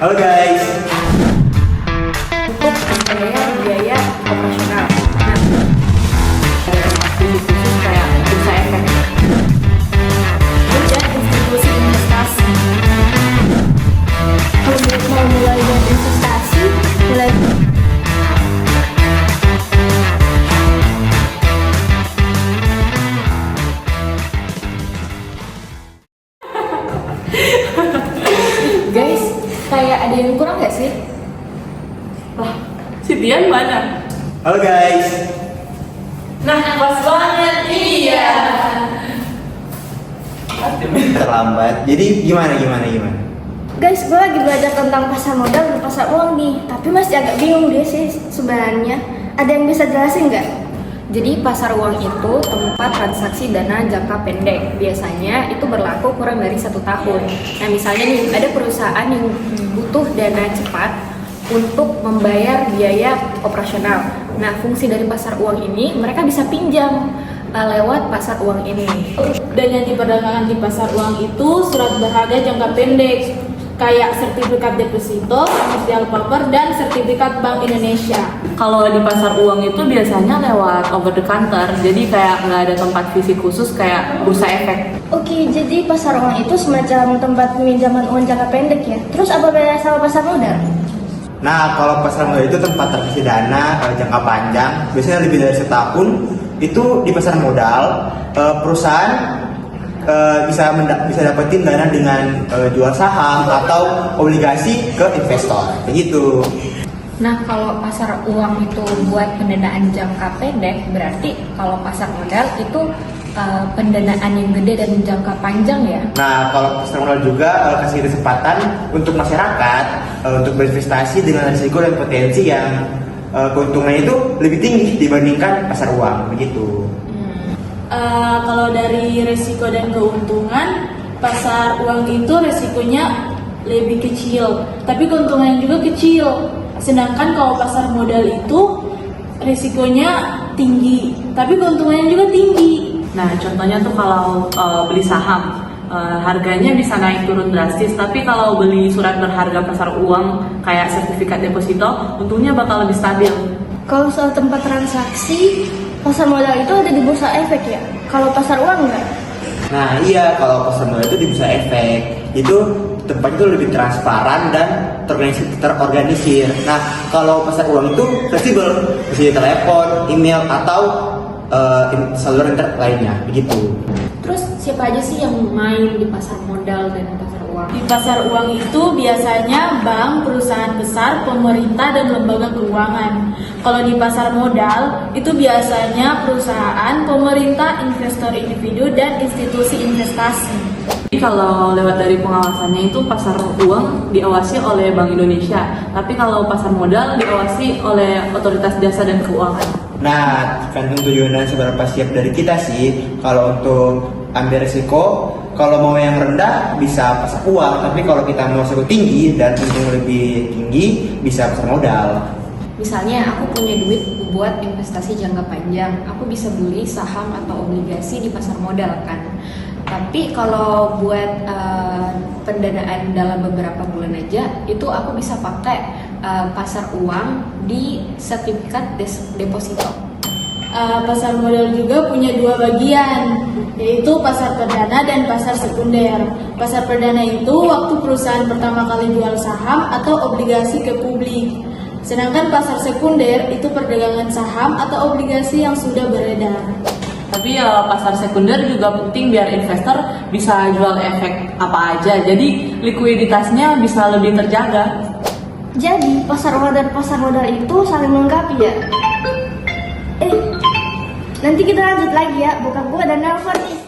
Halo guys. Untuk membayar biaya operasional. Nah, khusus kayak bursa efek dan institusi investasi. Kalau mau mulai dari investasi, mulai Guys, kayak ada yang kurang nggak sih? Lah, si Tian mana? Halo guys. Nah, pas banget, iya. Terlambat. Jadi gimana? guys, gue lagi belajar tentang pasar modal dan pasar uang nih, tapi masih agak bingung dia sih sebenarnya. Ada yang bisa jelasin nggak? Jadi pasar uang itu tempat transaksi dana jangka pendek. Biasanya itu berlaku kurang dari 1 tahun. Nah misalnya nih ada perusahaan yang butuh dana cepat untuk membayar biaya operasional. Nah fungsi dari pasar uang ini mereka bisa pinjam lewat pasar uang ini. Dan yang diperdagangkan di pasar uang itu surat berharga jangka pendek kayak sertifikat deposito, commercial paper, dan sertifikat Bank Indonesia. Kalau di pasar uang itu biasanya lewat over the counter, jadi kayak nggak ada tempat fisik khusus kayak bursa efek. Oke, jadi pasar uang itu semacam tempat peminjaman uang jangka pendek ya. Terus apa bedanya sama pasar modal? Nah, kalau pasar modal itu tempat transaksi dana jangka panjang, biasanya lebih dari setahun. Itu di pasar modal, perusahaan bisa dapetin dana dengan jual saham atau obligasi ke investor, begitu. Nah kalau pasar uang itu buat pendanaan jangka pendek, berarti kalau pasar modal itu pendanaan yang gede dan jangka panjang ya. Nah, kalau pasar modal juga kasih kesempatan untuk masyarakat untuk berinvestasi dengan risiko dan potensi yang keuntungannya itu lebih tinggi dibandingkan pasar uang, begitu. Kalau dari resiko dan keuntungan, pasar uang itu resikonya lebih kecil, tapi keuntungannya juga kecil. Sedangkan kalau pasar modal itu resikonya tinggi, tapi keuntungannya juga tinggi. Nah, contohnya tuh kalau beli saham, harganya bisa naik turun drastis. Tapi kalau beli surat berharga pasar uang kayak sertifikat deposito, untungnya bakal lebih stabil. Kalau soal tempat transaksi, pasar modal itu ada di bursa efek ya. Kalau pasar uang enggak? Nah iya, kalau pasar modal itu di bursa efek itu tempatnya itu lebih transparan dan terorganisir. Nah kalau pasar uang itu fleksibel, bisa di telepon, email atau saluran internet lainnya, begitu. Terus siapa aja sih yang main di pasar modal dan pasar uang? Di pasar uang itu biasanya bank, perusahaan besar, pemerintah, dan lembaga keuangan. Kalau di pasar modal itu biasanya perusahaan, pemerintah, investor individu, dan institusi investasi. Jadi kalau lewat dari pengawasannya itu pasar uang diawasi oleh Bank Indonesia, tapi kalau pasar modal diawasi oleh Otoritas Jasa dan Keuangan. Nah, tergantung tujuan dan seberapa siap dari kita sih. Kalau untuk ambil risiko, kalau mau yang rendah bisa pasar uang, tapi kalau kita mau risiko tinggi dan untung lebih tinggi bisa pasar modal. Misalnya aku punya duit buat investasi jangka panjang, aku bisa beli saham atau obligasi di pasar modal kan. Tapi kalau buat pendanaan dalam beberapa bulan aja, itu aku bisa pakai pasar uang di sertifikat deposito. Pasar modal juga punya 2 bagian, yaitu pasar perdana dan pasar sekunder. Pasar perdana itu waktu perusahaan pertama kali jual saham atau obligasi ke publik. Sedangkan pasar sekunder itu perdagangan saham atau obligasi yang sudah beredar. Tapi pasar sekunder juga penting biar investor bisa jual efek apa aja. Jadi likuiditasnya bisa lebih terjaga. Jadi pasar uang dan pasar modal itu saling melengkapi ya. Nanti kita lanjut lagi ya. Bokap gue ada nelpon nih.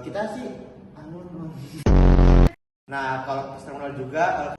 Kita sih anu. Nah, kalau pasar modal juga